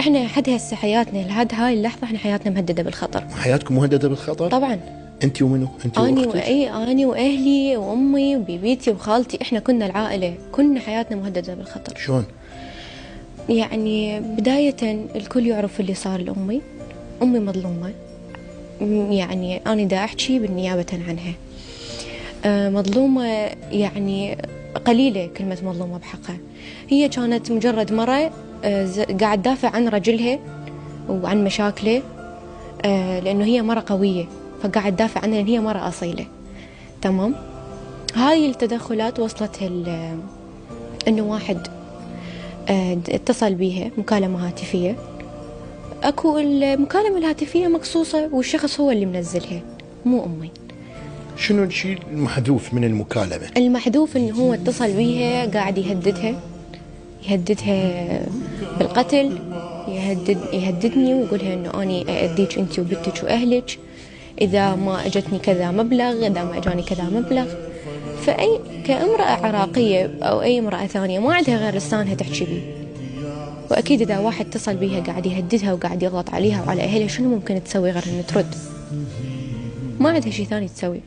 احنا حد هسه حياتنا لحد هاي اللحظة احنا حياتنا مهددة بالخطر. حياتكم مهددة بالخطر؟ طبعا. انت ومنو؟ انت واختك؟ اني واهلي وامي وبيبيتي وخالتي، احنا كنا العائلة كنا حياتنا مهددة بالخطر. شلون؟ يعني بداية الكل يعرف اللي صار لأمي. أمي مظلومة، يعني أنا دا أحكي بالنيابة عنها. مظلومة، يعني قليلة كلمة مظلومة بحقها. هي كانت مجرد مرة قاعد تدافع عن رجلها وعن مشاكله، لأنه هي مرة قوية فقاعد تدافع عنها لأن هي مرة أصيلة. تمام. هاي التدخلات وصلتها إنه واحد اتصل بيها مكالمة هاتفية. اكو المكالمة الهاتفية مقصوصة والشخص هو اللي منزلها مو أمي. شنو الشيء المحذوف من المكالمة؟ المحذوف انه هو اتصل بيها قاعد يهددها بالقتل، يهددني ويقولها انه اني اذيك انت وبنتك واهلك اذا ما اجتني كذا مبلغ، اذا ما اجاني كذا مبلغ. فاي كامرأة عراقية او اي امرأة ثانية ما عندها غير لسانها تحكي بيه. واكيد اذا واحد اتصل بيها قاعد يهددها وقاعد يضغط عليها وعلى اهلها، شنو ممكن تسوي غير ان ترد؟ ما عندها شيء ثاني تسوي.